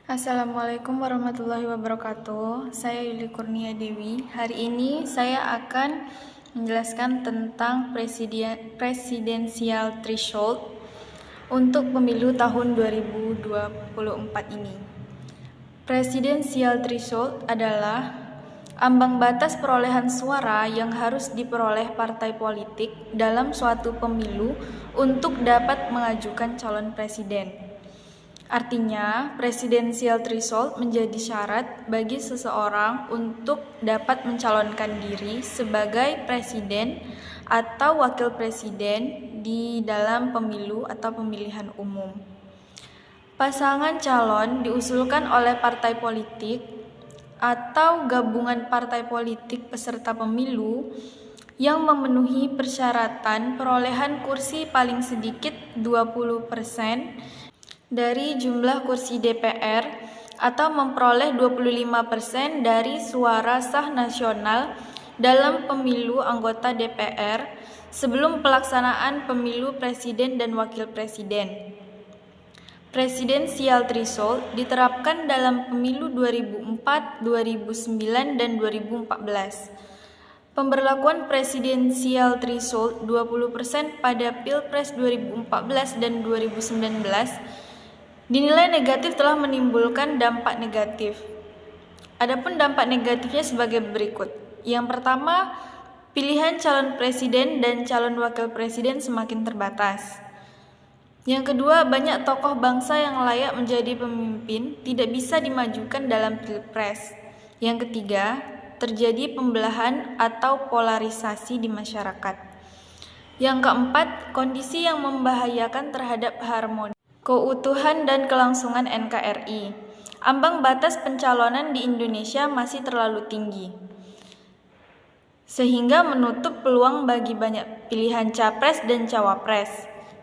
Assalamualaikum warahmatullahi wabarakatuh. Saya Yuli Kurnia Dewi. Hari ini saya akan menjelaskan tentang presidensial threshold untuk pemilu tahun 2024 ini. Presidensial threshold adalah ambang batas perolehan suara yang harus diperoleh partai politik dalam suatu pemilu untuk dapat mengajukan calon presiden. Artinya, presidensial threshold menjadi syarat bagi seseorang untuk dapat mencalonkan diri sebagai presiden atau wakil presiden di dalam pemilu atau pemilihan umum. Pasangan calon diusulkan oleh partai politik atau gabungan partai politik peserta pemilu yang memenuhi persyaratan perolehan kursi paling sedikit 20% dari jumlah kursi DPR atau memperoleh 25% dari suara sah nasional dalam pemilu anggota DPR sebelum pelaksanaan pemilu presiden dan wakil presiden. Presidensial threshold diterapkan dalam pemilu 2004, 2009, dan 2014. Pemberlakuan presidensial threshold 20% pada Pilpres 2014 dan 2019 dinilai negatif telah menimbulkan dampak negatif. Adapun dampak negatifnya sebagai berikut. Yang pertama, pilihan calon presiden dan calon wakil presiden semakin terbatas. Yang kedua, banyak tokoh bangsa yang layak menjadi pemimpin tidak bisa dimajukan dalam Pilpres. Yang ketiga, terjadi pembelahan atau polarisasi di masyarakat. Yang keempat, kondisi yang membahayakan terhadap harmoni, keutuhan dan kelangsungan NKRI. Ambang batas pencalonan di Indonesia masih terlalu tinggi, sehingga menutup peluang bagi banyak pilihan capres dan cawapres.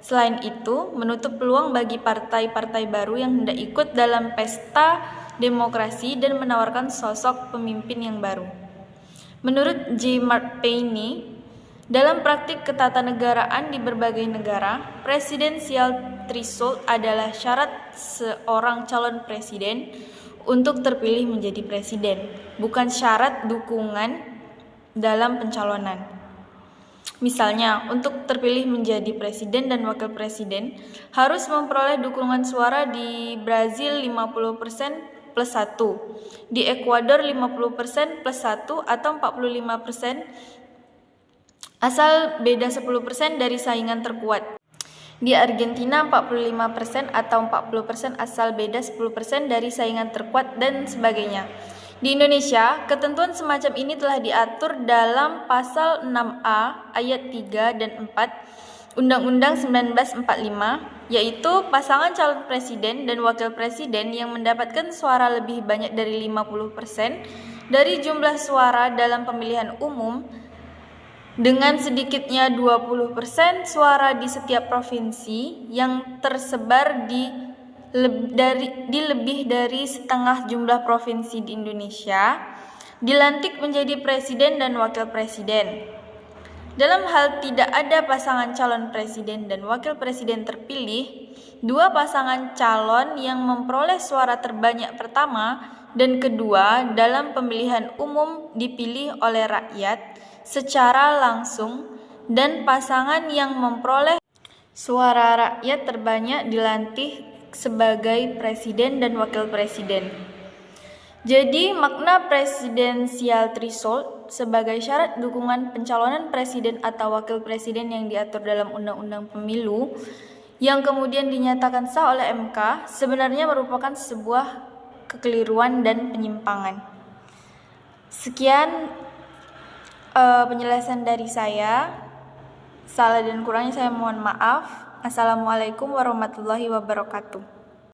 Selain itu, menutup peluang bagi partai-partai baru yang hendak ikut dalam pesta demokrasi dan menawarkan sosok pemimpin yang baru. Menurut J. Mark Payne, dalam praktik ketatanegaraan di berbagai negara, presidensial threshold adalah syarat seorang calon presiden untuk terpilih menjadi presiden, bukan syarat dukungan dalam pencalonan. Misalnya, untuk terpilih menjadi presiden dan wakil presiden harus memperoleh dukungan suara di Brazil 50% plus 1, di Ekuador 50% plus 1 atau 45%, asal beda 10% dari saingan terkuat. Di Argentina 45% atau 40% asal beda 10% dari saingan terkuat, dan sebagainya. Di Indonesia, ketentuan semacam ini telah diatur dalam Pasal 6A ayat 3 dan 4 Undang-Undang 1945, yaitu pasangan calon presiden dan wakil presiden yang mendapatkan suara lebih banyak dari 50% dari jumlah suara dalam pemilihan umum dengan sedikitnya 20% suara di setiap provinsi yang tersebar di lebih dari setengah jumlah provinsi di Indonesia, dilantik menjadi presiden dan wakil presiden. Dalam hal tidak ada pasangan calon presiden dan wakil presiden terpilih, dua pasangan calon yang memperoleh suara terbanyak pertama dan kedua dalam pemilihan umum dipilih oleh rakyat secara langsung, dan pasangan yang memperoleh suara rakyat terbanyak dilantik sebagai presiden dan wakil presiden. Jadi, makna presidensial threshold sebagai syarat dukungan pencalonan presiden atau wakil presiden yang diatur dalam Undang-Undang Pemilu yang kemudian dinyatakan sah oleh MK sebenarnya merupakan sebuah kekeliruan dan penyimpangan. Sekian penjelasan dari saya. Salah dan kurangnya saya mohon maaf. Assalamualaikum warahmatullahi wabarakatuh.